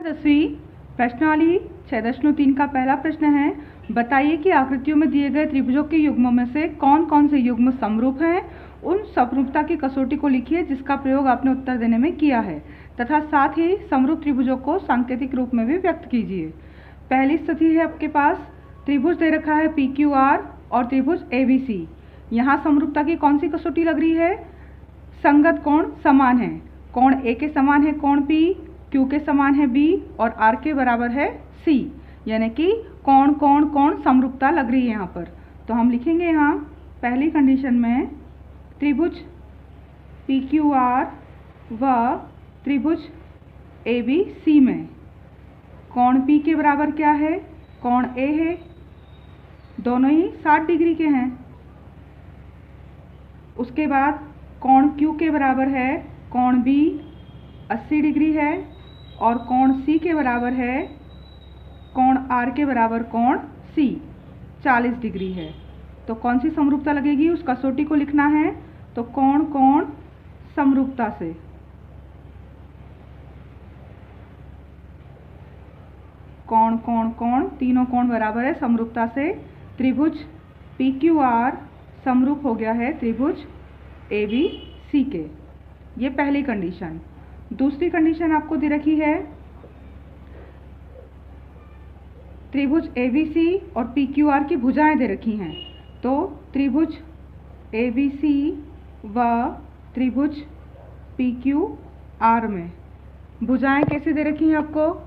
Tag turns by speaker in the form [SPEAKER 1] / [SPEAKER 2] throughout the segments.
[SPEAKER 1] 10वीं प्रश्नावली 6.3 का पहला प्रश्न है, बताइए कि आकृतियों में दिए गए त्रिभुजों के युग्मों में से कौन कौन से युग्म समरूप हैं। उन समरूपता की कसौटी को लिखिए जिसका प्रयोग आपने उत्तर देने में किया है तथा साथ ही समरूप त्रिभुजों को सांकेतिक रूप में भी व्यक्त कीजिए। पहली स्थिति है आपके पास त्रिभुज दे रखा है PQR और त्रिभुज ABC। यहाँ समरूपता की कौन सी कसौटी लग रही है? संगत कोण समान है। कोण A के समान है कोण P, Q के समान है B और R के बराबर है C, यानी कि कोण कोण कोण समरूपता लग रही है यहाँ पर। तो हम लिखेंगे यहाँ पहली कंडीशन में त्रिभुज PQR व त्रिभुज ABC में कोण P के बराबर क्या है? कोण A है, दोनों ही 60 डिग्री के हैं। उसके बाद कोण Q के बराबर है कोण B 80 डिग्री है और कोण C के बराबर है कोण R के बराबर कोण C 40 डिग्री है। तो कौन सी समरूपता लगेगी उस कसौटी को लिखना है। तो कोण कोण समरूपता से कोण कोण कोण तीनों कोण बराबर है समरूपता से त्रिभुज PQR समरूप हो गया है त्रिभुज ABC के। ये पहली कंडीशन। दूसरी कंडीशन आपको दे रखी है त्रिभुज ABC और PQR की भुजाएं दे रखी हैं। तो त्रिभुज ABC व त्रिभुज PQR में भुजाएं कैसे दे रखी हैं आपको?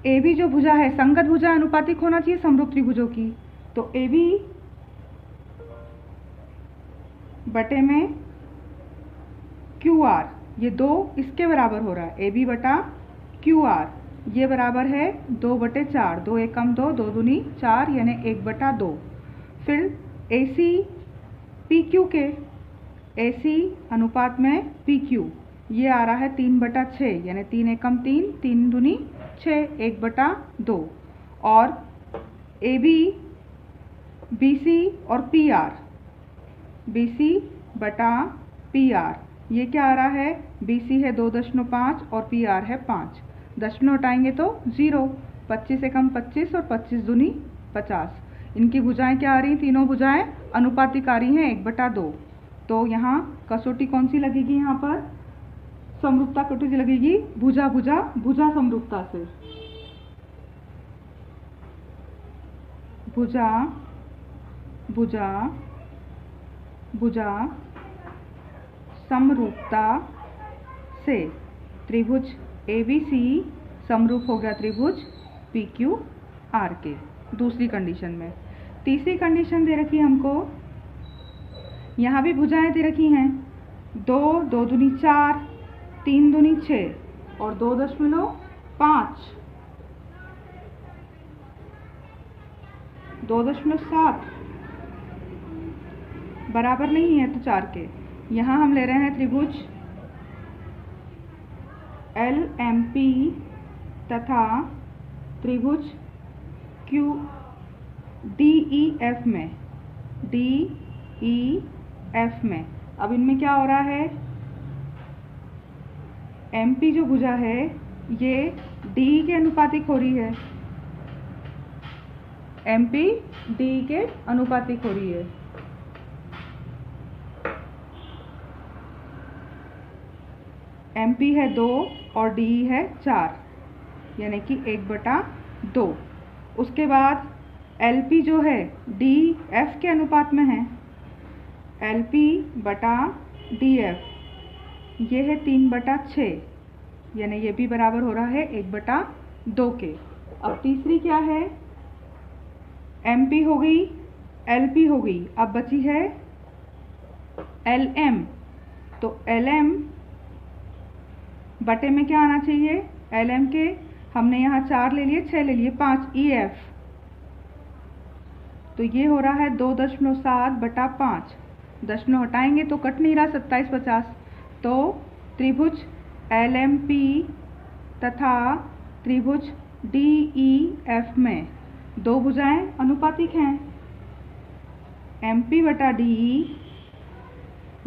[SPEAKER 1] AB जो भुजा है संगत भुजा अनुपातिक होना चाहिए समरूप त्रिभुजों की। तो AB बटे में QR, ये दो इसके बराबर हो रहा है। AB बटा QR ये बराबर है 2/4, 2 एकम 2, 2 दूनी 4 यानी 1/2। फिर AC PQ के AC अनुपात में PQ ये आ रहा है 3/6 यानी 3 एकम 3, 3 दूनी 6, 1/2। और AB BC और PR BC बटा PR ये क्या आ रहा है? BC है 2.5 और PR है 5। दशमलव हटाएंगे तो 0, 25 एकम 25 और 25 दूनी 50। इनकी भुजाएं क्या आ रही? तीनों भुजाएं अनुपातिक आ रही हैं 1/2। तो यहाँ कसौटी कौन सी लगेगी? यहाँ पर समरूपता कसौटी लगेगी भुजा भुजा भुजा समरूपता से। भुजा भुजा भुजा समरूपता से त्रिभुज ABC समरूप हो गया त्रिभुज PQR के। दूसरी कंडीशन में तीसरी कंडीशन दे रखी है हमको, यहाँ भी भुजाएं दे रखी हैं 2, 2 दूनी 4, 3 दूनी 6 और 2.5, 2.7 बराबर नहीं है तो 4 के। यहाँ हम ले रहे हैं त्रिभुज LMP तथा त्रिभुज DEF में DEF में। अब इनमें क्या हो रहा है? MP जो भुजा है ये DE के अनुपातिक हो रही है। MP DE के अनुपातिक हो रही है। MP है 2 और DE है 4 यानी कि 1/2। उसके बाद LP जो है DF के अनुपात में है। LP बटा DF ये है 3/6 यानी ये भी बराबर हो रहा है 1/2 के। अब तीसरी क्या है? MP हो गई, LP हो गई, अब बची है LM। तो LM बटे में क्या आना चाहिए? LM के हमने यहाँ 4 ले लिए, 6 ले लिए, 5 EF। तो ये हो रहा है 2.7/5। दशमलव हटाएंगे तो कट नहीं रहा 27-50। तो त्रिभुज LMP तथा त्रिभुज DEF में दो भुजाएं अनुपातिक हैं। MP बटा DE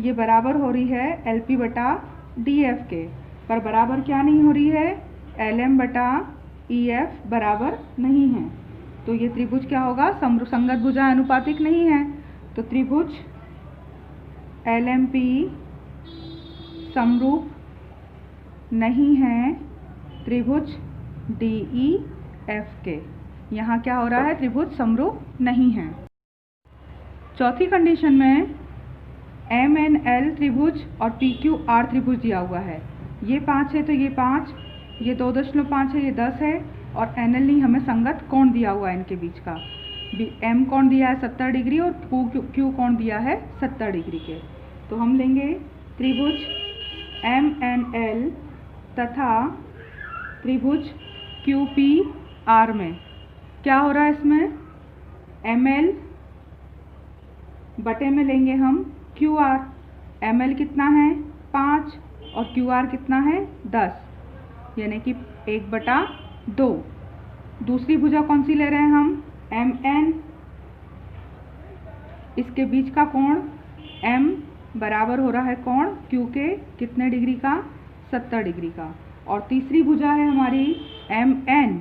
[SPEAKER 1] ये बराबर हो रही है LP बटा DF के, पर बराबर क्या नहीं हो रही है, LM बटा EF बराबर नहीं है। तो ये त्रिभुज क्या होगा, संगत भुजा अनुपातिक नहीं है। तो त्रिभुज LMP समरूप नहीं है त्रिभुज DEF के। यहाँ क्या हो रहा है, त्रिभुज समरूप नहीं है। चौथी कंडीशन में MNL त्रिभुज और PQR त्रिभुज दिया हुआ है। ये 5 है तो ये 5, ये 2.5 है, ये 10 है, और NL नहीं, हमें संगत कोण दिया हुआ है इनके बीच का। M कोण दिया है 70 डिग्री और Q कोण दिया है 70 डिग्री के। तो हम लेंगे त्रिभुज MNL तथा त्रिभुज QPR में क्या हो रहा है, इसमें ML बटे में लेंगे हम QR। ML कितना है 5 और QR कितना है 10, यानी कि 1/2। दूसरी भुजा कौन सी ले रहे हैं हम, MN। इसके बीच का कोण M बराबर हो रहा है कोण Q के कितने डिग्री का, 70 डिग्री का। और तीसरी भुजा है हमारी MN।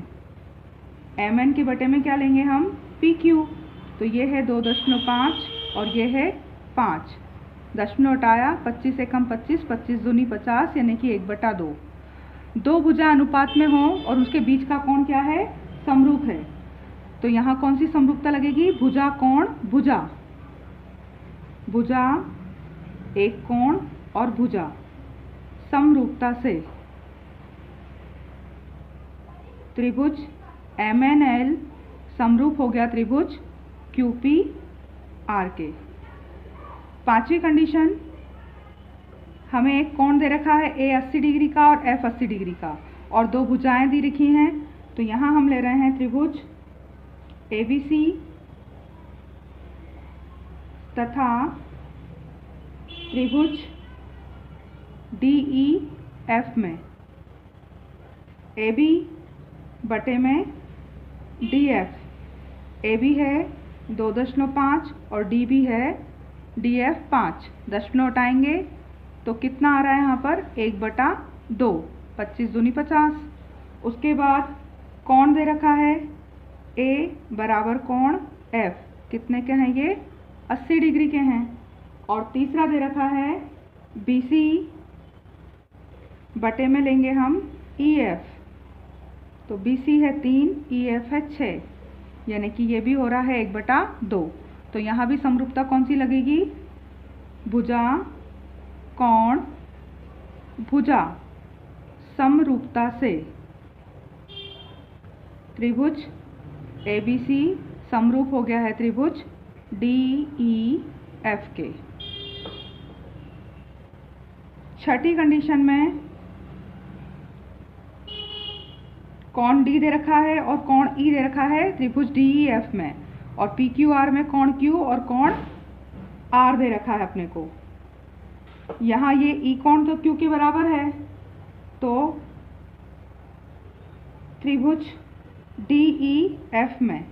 [SPEAKER 1] MN के बटे में क्या लेंगे हम, PQ। तो ये है 2.5 और ये है 5, दशमलव हटाया, 25 से कम 25, 25 दूनी 50, यानी कि 1/2। दो भुजा अनुपात में हो और उसके बीच का कोण क्या है, समरूप है। तो यहाँ कौन सी समरूपता लगेगी, भुजा कोण भुजा, भुजा एक कोण और भुजा समरूपता से त्रिभुज MNL समरूप हो गया त्रिभुज QPR के। पांचवी कंडीशन, हमें एक कोण दे रखा है A 80 डिग्री का और F 80 डिग्री का, और दो भुजाएं दी रखी हैं। तो यहाँ हम ले रहे हैं त्रिभुज ABC तथा त्रिभुज DEF में AB बटे में DF। AB है 2.5 और DB है DF 5, दशमलव हटाएंगे तो कितना आ रहा है यहाँ पर, 1/2, 25 दूनी 50। उसके बाद कोण दे रखा है A बराबर कोण F, कितने के हैं ये, 80 डिग्री के हैं। और तीसरा दे रखा है BC बटे में लेंगे हम EF। तो BC है 3, EF है 6, यानी कि ये भी हो रहा है 1/2। तो यहाँ भी समरूपता कौन सी लगेगी, भुजा कोण भुजा समरूपता से त्रिभुज ABC समरूप हो गया है त्रिभुज DEF के। छठी कंडीशन में कोण D दे रखा है और कोण E दे रखा है त्रिभुज DEF में, और PQR में कोण Q और कोण R दे रखा है अपने को। यहाँ ये E कोण तो Q के बराबर है, तो त्रिभुज DEF में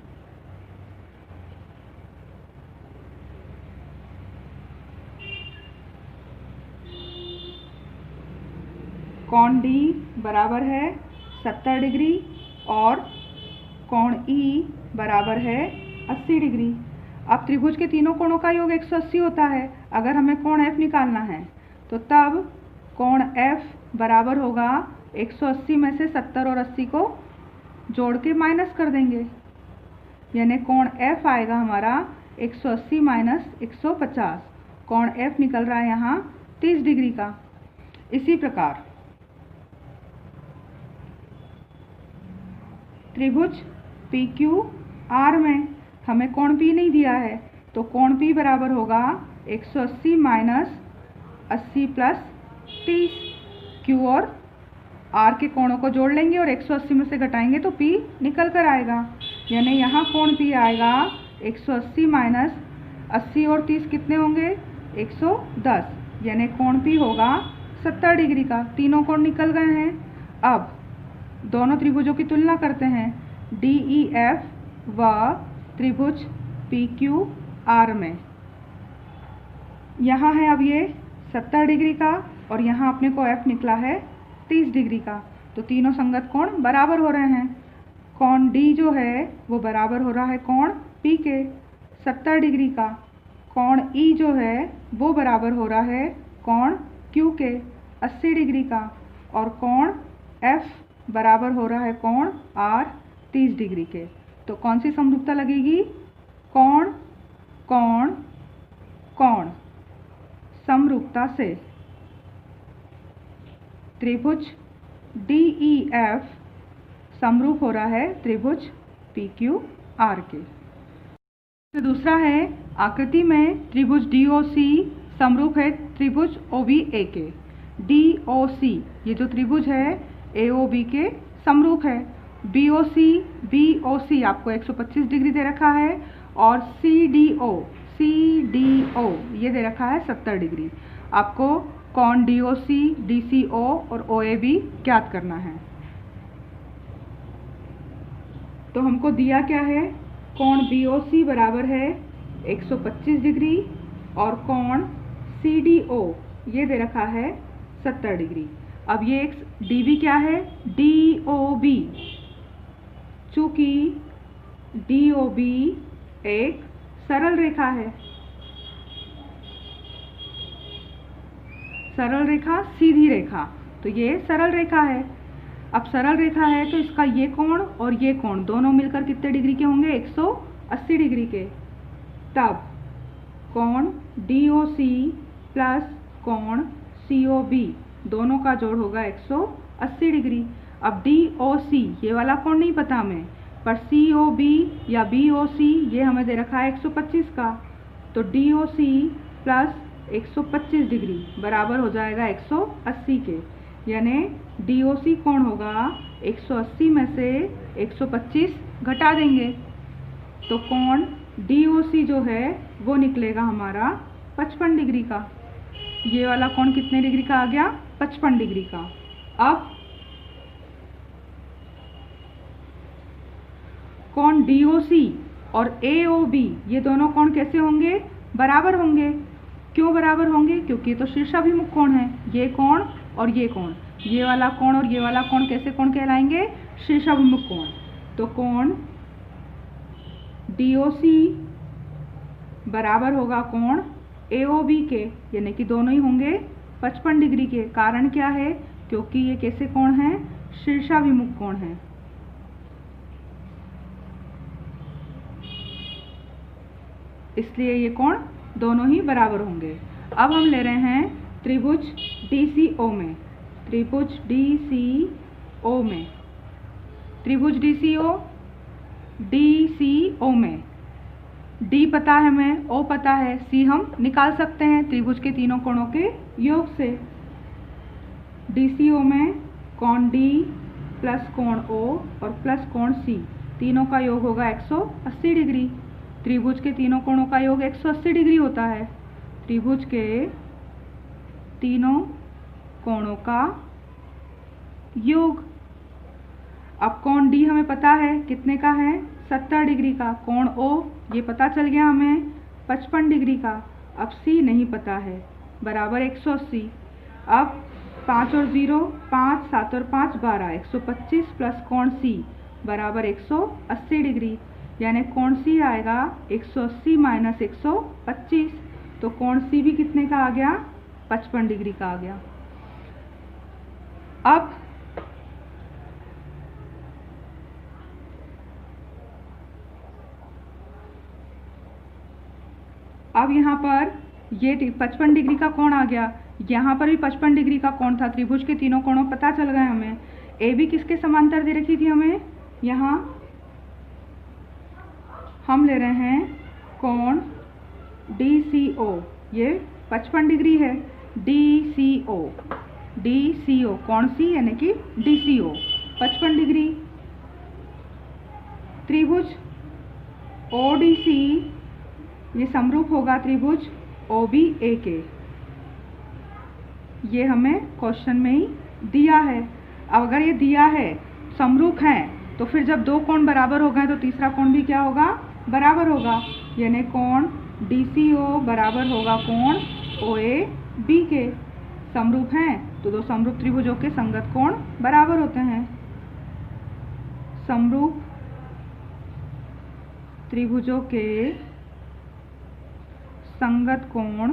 [SPEAKER 1] कोण D बराबर है 70 डिग्री और कोण E बराबर है 80 डिग्री। अब त्रिभुज के तीनों कोणों का योग 180 होता है। अगर हमें कोण F निकालना है तो तब कोण F बराबर होगा 180 में से 70 और 80 को जोड़ के माइनस कर देंगे, यानी कोण F आएगा हमारा 180 माइनस 150। कोण F निकल रहा है यहाँ 30 डिग्री का। इसी प्रकार त्रिभुज PQR में हमें कोण P नहीं दिया है, तो कोण P बराबर होगा 180 माइनस 80 प्लस 30। Q और R के कोणों को जोड़ लेंगे और 180 में से घटाएंगे तो P निकल कर आएगा, यानी यहाँ कोण P आएगा 180 माइनस 80 और 30 कितने होंगे, 110, यानी कोण P होगा 70 डिग्री का। तीनों कोण निकल गए हैं। अब दोनों त्रिभुजों की तुलना करते हैं DEF व त्रिभुज PQR में। यहाँ है अब ये 70 डिग्री का और यहाँ अपने को F निकला है 30 डिग्री का, तो तीनों संगत कोण बराबर हो रहे हैं। कोण D जो है वो बराबर हो रहा है कोण P के 70 डिग्री का। कोण E जो है वो बराबर हो रहा है कोण Q के 80 डिग्री का, और कोण F बराबर हो रहा है कोण R 30 डिग्री के। तो कौन सी समरूपता लगेगी? कोण कोण कोण समरूपता से त्रिभुज DEF समरूप हो रहा है त्रिभुज PQR के। तो दूसरा है आकृति में त्रिभुज DOC समरूप है त्रिभुज OBA के। DOC ये जो त्रिभुज है AOB के समरूप है। BOC आपको 125 डिग्री दे रखा है, और CDO ये दे रखा है 70 डिग्री। आपको कोण DOC, DCO और OAB ज्ञात करना है। तो हमको दिया क्या है? कोण BOC बराबर है 125 डिग्री और कोण CDO ये दे रखा है 70 डिग्री। अब ये एक DB क्या है? DOB। चूंकि DOB एक सरल रेखा है, सरल रेखा सीधी रेखा, तो ये सरल रेखा है। अब सरल रेखा है तो इसका ये कोण और ये कोण दोनों मिलकर कितने डिग्री के होंगे? 180 डिग्री के। तब कोण DOC प्लस कोण COB दोनों का जोड़ होगा 180 डिग्री। अब DOC ये वाला कोण नहीं पता हमें, पर COB या BOC ये हमें दे रखा है 125 का, तो DOC प्लस 125 डिग्री बराबर हो जाएगा 180 के, यानी DOC कोण होगा 180 में से 125 घटा देंगे, तो कोण DOC जो है वो निकलेगा हमारा 55 डिग्री का। ये वाला कोण कितने डिग्री का आ गया? 55 डिग्री का। अब कोण DOC और AOB ये दोनों कोण कैसे होंगे? बराबर होंगे। क्यों बराबर होंगे? क्योंकि ये तो शीर्षाभिमुख कोण है। ये कोण और ये कोण, ये वाला कोण और ये वाला कोण कैसे कोण कहलाएंगे? शीर्षाभिमुख कोण। तो कोण DOC बराबर होगा कोण AOB के, यानी कि दोनों ही होंगे 55 डिग्री के। कारण क्या है? क्योंकि ये कैसे कोण है? शीर्षाभिमुख कोण है। इसलिए ये कोण दोनों ही बराबर होंगे। अब हम ले रहे हैं त्रिभुज DCO में। त्रिभुज DCO में, त्रिभुज DCO में D पता है हमें, O पता है, C हम निकाल सकते हैं त्रिभुज के तीनों कोणों के योग से। DCO में कोण D प्लस कोण O और प्लस कोण C तीनों का योग होगा 180 डिग्री। त्रिभुज के तीनों कोणों का योग 180 डिग्री होता है। त्रिभुज के तीनों कोणों का योग। अब कोण D हमें पता है कितने का है? 70 डिग्री का। कोण O ये पता चल गया हमें 55 डिग्री का। अब C नहीं पता है, बराबर 180। अब 5 और 0 5, 7 और 5 12, 125 प्लस कोण C बराबर 180 डिग्री, यानी कोण C आएगा 180 माइनस 125, तो कोण C भी कितने का आ गया? 55 डिग्री का आ गया। अब यहाँ पर ये 55 डिग्री का कोण आ गया, यहाँ पर भी 55 डिग्री का कोण था। त्रिभुज के तीनों कोणों पता चल गए हमें। AB किसके समांतर दे रखी थी हमें? यहाँ हम ले रहे हैं कोण DCO, ये 55 डिग्री है। DCO कोण C यानी कि DCO 55 डिग्री। त्रिभुज ODC ये समरूप होगा त्रिभुज OBA के। ये हमें क्वेश्चन में ही दिया है। अब अगर ये दिया है समरूप हैं, तो फिर जब दो कोण बराबर हो गए तो तीसरा कोण भी क्या होगा? बराबर होगा, यानी कोण DCO बराबर होगा कोण ओ ए बी के समरूप हैं, तो दो समरूप त्रिभुजों के संगत कोण बराबर होते हैं। समरूप त्रिभुजों के संगत कोण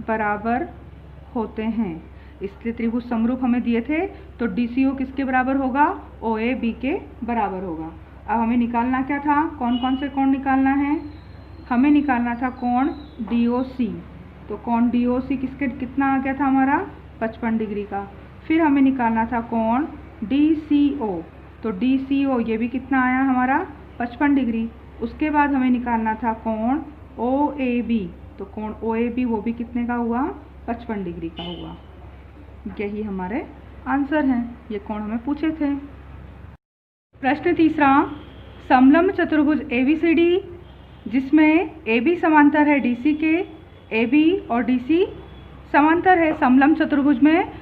[SPEAKER 1] बराबर होते हैं, इसलिए त्रिभुज समरूप हमें दिए थे, तो DCO किसके बराबर होगा? OAB के बराबर होगा। अब हमें निकालना क्या था? कौन कौन से कोण निकालना है? हमें निकालना था कोण DOC, तो कोण DOC कितना आ गया था हमारा? 55 डिग्री का। फिर हमें निकालना था कोण DCO, तो DCO ये भी कितना आया हमारा? 55 डिग्री। उसके बाद हमें निकालना था कोण OAB, तो कोण OAB वो भी कितने का हुआ? 55 डिग्री का हुआ। यही हमारे आंसर हैं, ये कोण हमें पूछे थे। प्रश्न तीसरा, समलंब चतुर्भुज ABCD जिसमें AB समांतर है DC के, AB और DC समांतर है। समलंब चतुर्भुज में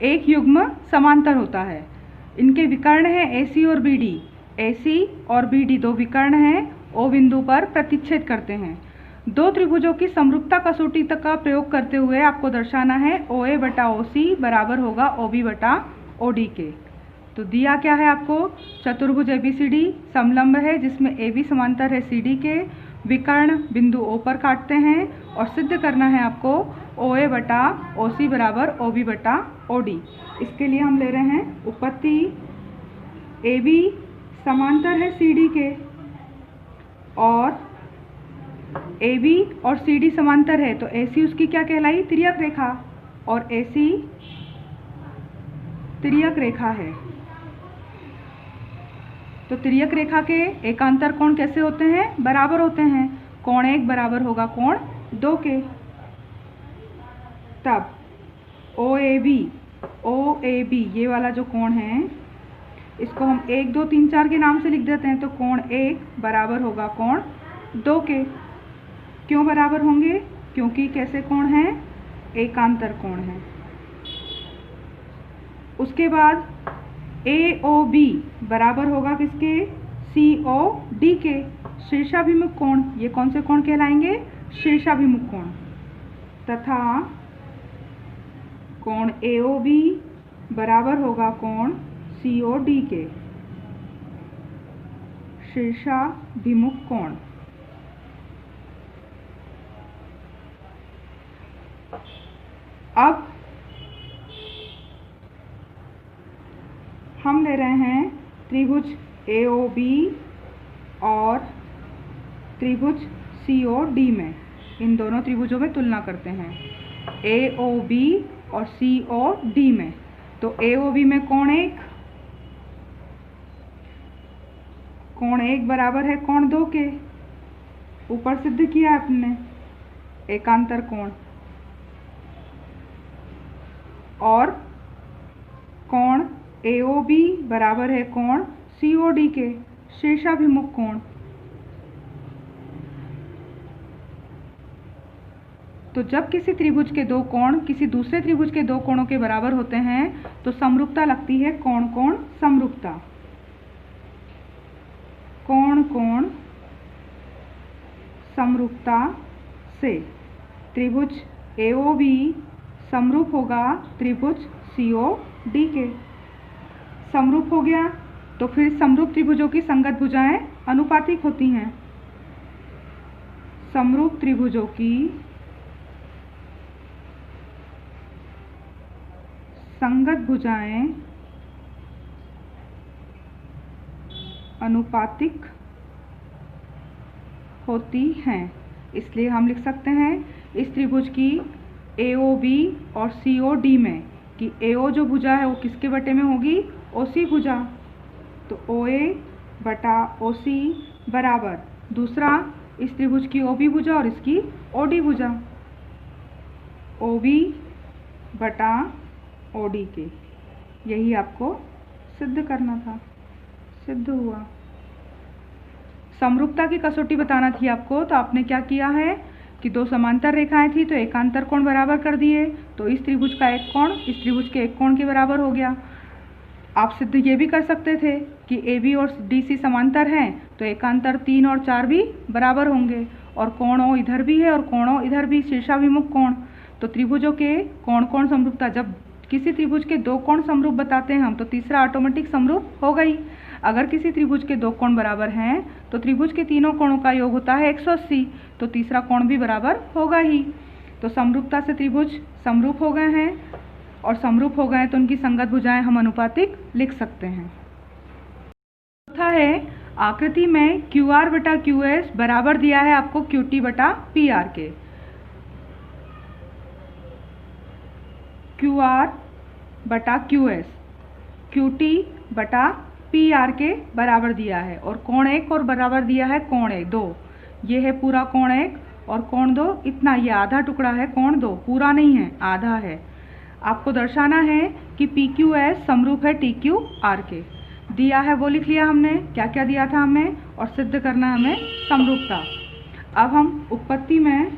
[SPEAKER 1] एक युग्म समांतर होता है। इनके विकर्ण हैं AC और BD। AC और BD दो विकर्ण हैं, O बिंदु पर प्रतिच्छेद करते हैं। दो त्रिभुजों की समरूपता कसौटी तक का प्रयोग करते हुए आपको दर्शाना है OA बटा OC बराबर होगा OB बटा OD के। तो दिया क्या है आपको? चतुर्भुज ABCD समलंब है जिसमें AB समांतर है CD के, विकर्ण बिंदु O पर काटते हैं और सिद्ध करना है आपको OA बटा OC बराबर OB बटा OD। इसके लिए हम ले रहे हैं उत्पत्ति। AB समांतर है CD के और AB और CD समांतर है, तो AC उसकी क्या कहलाई? तिर्यक रेखा, और AC तिर्यक रेखा है। तो तिर्यक रेखा के एकांतर कोण कैसे होते हैं? बराबर होते हैं। कोण 1 बराबर होगा कोण 2 के। तब OAB ये वाला जो कोण है इसको हम 1 2 3 4 के नाम से लिख देते हैं, तो कोण 1 बराबर होगा कोण 2 के। क्यों बराबर होंगे? क्योंकि कैसे कोण हैं? एकांतर कोण हैं। उसके बाद AOB बराबर होगा किसके? COD के, शीर्षाभिमुख कोण। ये कौन से कोण कहलाएंगे? शीर्षाभिमुख कोण। तथा कोण AOB बराबर होगा कोण COD के, शीर्षाभिमुख कोण। अब हम ले रहे हैं त्रिभुज AOB और त्रिभुज COD में, इन दोनों त्रिभुजों में तुलना करते हैं AOB और COD में। तो AOB में कोण 1 बराबर है कोण 2 के, ऊपर सिद्ध किया आपने एकांतर कोण। और कोण AOB बराबर है कोण COD के, शीर्षाभिमुख कोण। तो जब किसी त्रिभुज के दो कोण किसी दूसरे त्रिभुज के दो कोणों के बराबर होते हैं तो समरूपता लगती है कोण कोण समरूपता। कोण कोण समरूपता से त्रिभुज AOB समरूप होगा त्रिभुज COD के। समरूप हो गया तो फिर समरूप त्रिभुजों की संगत भुजाएं अनुपातिक होती हैं। समरूप त्रिभुजों की संगत भुजाएं अनुपातिक होती हैं, इसलिए हम लिख सकते हैं इस त्रिभुज की AOB और COD में कि AO जो भुजा है वो किसके बटे में होगी? OC भुजा। तो OA बटा OC बराबर दूसरा इस त्रिभुज की OB भुजा और इसकी OD भुजा, OB बटा OD के। यही आपको सिद्ध करना था, सिद्ध हुआ। समरूपता की कसौटी बताना थी आपको, तो आपने क्या किया है कि दो समांतर रेखाएं थी तो एकांतर कोण बराबर कर दिए, तो इस त्रिभुज का एक कोण इस त्रिभुज के एक कोण के बराबर हो गया। आप सिद्ध ये भी कर सकते थे कि AB और DC समांतर हैं तो एकांतर 3 और 4 भी बराबर होंगे, और कोण O इधर भी है और कोण O इधर भी, शीर्षाभिमुख कोण। तो त्रिभुजों के कोण कोण समरूपता, जब किसी त्रिभुज के दो कोण समरूप बताते हैं हम तो तीसरा ऑटोमेटिक समरूप होगा ही। अगर किसी त्रिभुज के दो कोण बराबर हैं तो त्रिभुज के तीनों कोणों का योग होता है 180, तो तीसरा कोण भी बराबर होगा ही। तो समरूपता से त्रिभुज समरूप हो गए हैं, और समरूप हो गए तो उनकी संगत भुजाएं हम अनुपातिक लिख सकते हैं। चौथा है, आकृति में QR बटा QS बराबर दिया है आपको QT बटा PR के। QR बटा QS QT बटा PR के बराबर दिया है, और कोण 1 और बराबर दिया है कोण 2। ये है पूरा कोण 1 और कोण 2, इतना, ये आधा टुकड़ा है कोण 2, पूरा नहीं है, आधा है। आपको दर्शाना है कि PQS समरूप है TQR के। दिया है वो लिख लिया हमने, क्या क्या दिया था हमें, और सिद्ध करना हमें समरूपता। अब हम उत्पत्ति में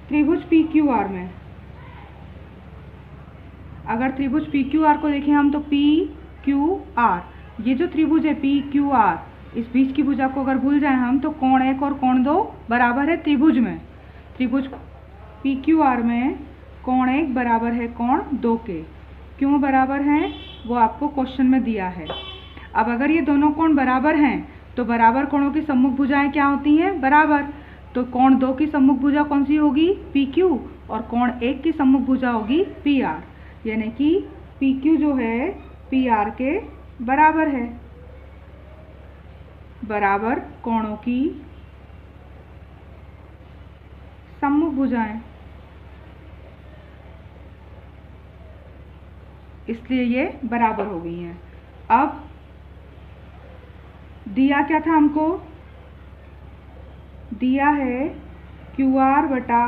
[SPEAKER 1] त्रिभुज PQR में, अगर त्रिभुज PQR को देखें हम तो PQR, ये जो त्रिभुज है PQR, इस बीच की भुजा को अगर भूल जाए हम तो कोण 1 और कोण 2 बराबर है त्रिभुज में। त्रिभुज PQR में कोण 1 बराबर है कोण 2 के। क्यों बराबर हैं वो आपको क्वेश्चन में दिया है। अब अगर ये दोनों कोण बराबर हैं तो बराबर कोणों की सम्मुख भुजाएं क्या होती हैं, बराबर। तो कोण 2 की सम्मुख भुजा कौन सी होगी, PQ, और कोण 1 की सम्मुख भुजा होगी PR, यानी कि PQ जो है PR के बराबर है। बराबर कोणों की सम्मुख भुजाएं, इसलिए ये बराबर हो गई हैं। अब दिया क्या था हमको, दिया है QR बटा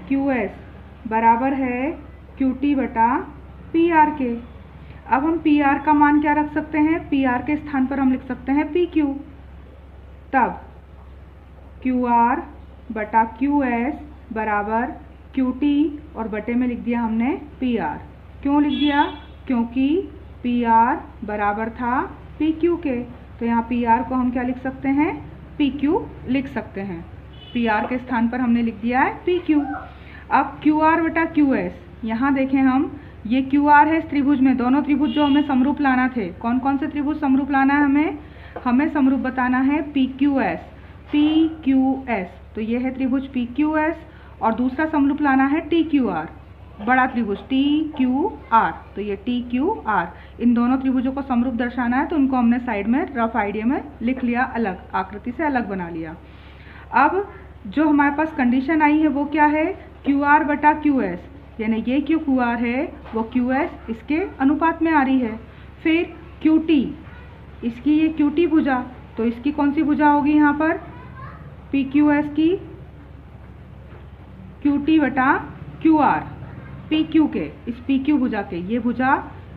[SPEAKER 1] QS बराबर है QT बटा PR के। अब हम PR का मान क्या रख सकते हैं, PR के स्थान पर हम लिख सकते हैं PQ। तब QR बटा QS बराबर QT और बटे में लिख दिया हमने PR। क्यों लिख दिया, क्योंकि PR बराबर था PQ के, तो यहाँ PR को हम क्या लिख सकते हैं, PQ लिख सकते हैं। PR के स्थान पर हमने लिख दिया है PQ। अब QR बटा QS, यहाँ देखें हम, ये QR है इस त्रिभुज में, दोनों त्रिभुज जो हमें समरूप लाना थे, कौन कौन से त्रिभुज समरूप लाना है हमें समरूप बताना है PQS। तो ये है त्रिभुज PQS, और दूसरा समरूप लाना है TQR, बड़ा त्रिभुज TQR, तो ये TQR। इन दोनों त्रिभुजों को समरूप दर्शाना है तो उनको हमने साइड में रफ आइडिया में लिख लिया, अलग आकृति से अलग बना लिया। अब जो हमारे पास कंडीशन आई है वो क्या है, QR बटा QS, यानी ये QR है वो QS इसके अनुपात में आ रही है। फिर QT, इसकी ये QT भुजा, तो इसकी कौन सी भुजा होगी यहाँ पर, PQS की QT बटा QR, PQ के, इस PQ भुजा के, ये भुजा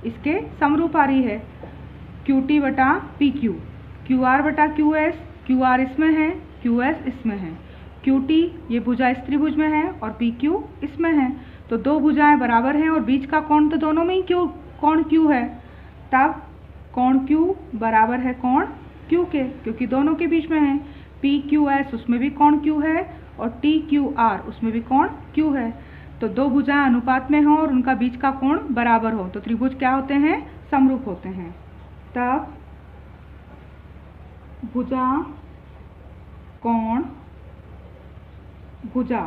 [SPEAKER 1] इसके समरूप आ रही है, QT बटा PQ। QR बटा QS, QR इसमें है, QS इसमें है, QT ये भुजा इस त्रिभुज में है और PQ इसमें है, तो दो भुजाएं बराबर हैं और बीच का कोण तो दोनों में ही कोण Q है। तब कोण Q बराबर है कोण Q के, क्योंकि दोनों के बीच में है। PQS उसमें भी कोण Q है और TQR उसमें भी कोण Q है, तो दो भुजाएं अनुपात में हो और उनका बीच का कोण बराबर हो तो त्रिभुज क्या होते हैं, समरूप होते हैं। तब भुजा कोण भुजा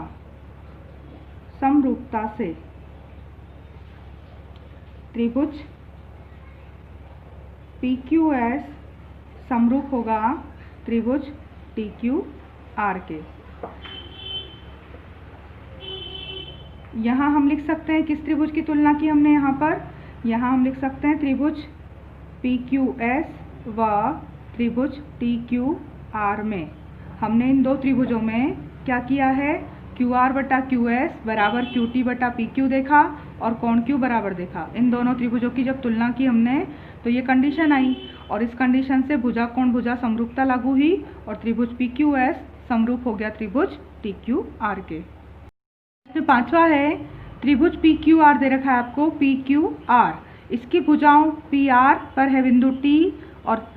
[SPEAKER 1] समरूपता से त्रिभुज PQS समरूप होगा त्रिभुज TQR के। यहाँ हम लिख सकते हैं किस त्रिभुज की तुलना की हमने यहाँ हम लिख सकते हैं त्रिभुज PQS व त्रिभुज TQR में। हमने इन दो त्रिभुजों में क्या किया है, QR बटा QS बराबर QT बटा PQ देखा और कोण Q बराबर देखा। इन दोनों त्रिभुजों की जब तुलना की हमने तो ये कंडीशन आई और इस कंडीशन से भुजा कोण भुजा समरूपता लागू हुई और त्रिभुज PQS समरूप हो गया त्रिभुज TQR के। पांचवा है त्रिभुज PQR दे रखा है आपको, PQR इसकी भुजाओं PR पर है बिंदु T और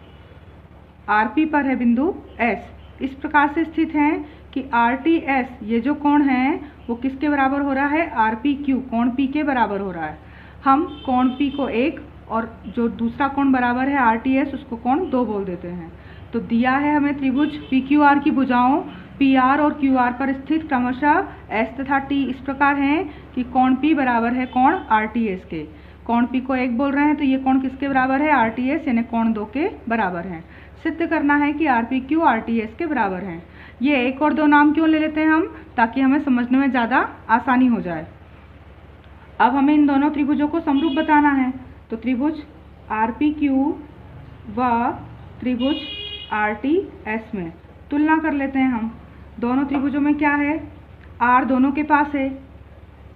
[SPEAKER 1] RP पर है बिंदु S। इस प्रकार से स्थित है कि RTS ये जो कोण है वो किसके बराबर हो रहा है, RPQ कोण P के बराबर हो रहा है। हम कोण P को 1 और जो दूसरा कोण बराबर है RTS उसको कोण 2 बोल देते हैं। तो दिया है हमें त्रिभुज PQR की भुजाओं PR और QR पर स्थित क्रमशः S तथा T इस प्रकार हैं कि कोण P बराबर है कोण RTS के। कोण P को 1 बोल रहे हैं तो ये कोण किसके बराबर है, RTS यानी कोण 2 के बराबर है। सिद्ध करना है कि RPQ RTS के बराबर हैं। ये 1 और 2 नाम क्यों ले लेते हैं हम, ताकि हमें समझने में ज़्यादा आसानी हो जाए। अब हमें इन दोनों त्रिभुजों को समरूप बताना है। तो त्रिभुज RPQ व त्रिभुज RTS में तुलना कर लेते हैं हम। दोनों त्रिभुजों में क्या है, R दोनों के पास है,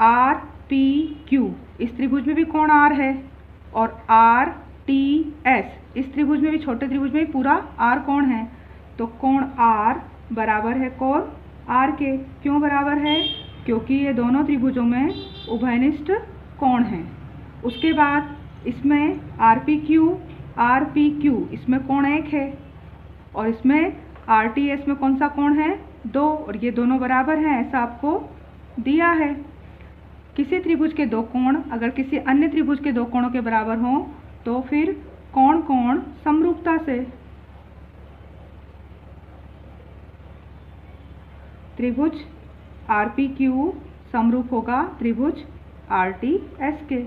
[SPEAKER 1] RPQ इस त्रिभुज में भी कोण R है और RTS इस त्रिभुज में भी, छोटे त्रिभुज में भी पूरा R कोण है। तो कोण R बराबर है कोण R के। क्यों बराबर है, क्योंकि ये दोनों त्रिभुजों में उभयनिष्ठ कोण हैं। उसके बाद इसमें RPQ इसमें कोण 1 है और इसमें RTS में कौन सा कोण है, 2, और ये दोनों बराबर हैं ऐसा आपको दिया है। किसी त्रिभुज के 2 कोण अगर किसी अन्य त्रिभुज के 2 कोणों के बराबर हों तो फिर कोण कोण समरूपता से त्रिभुज RPQ समरूप होगा त्रिभुज RTS के।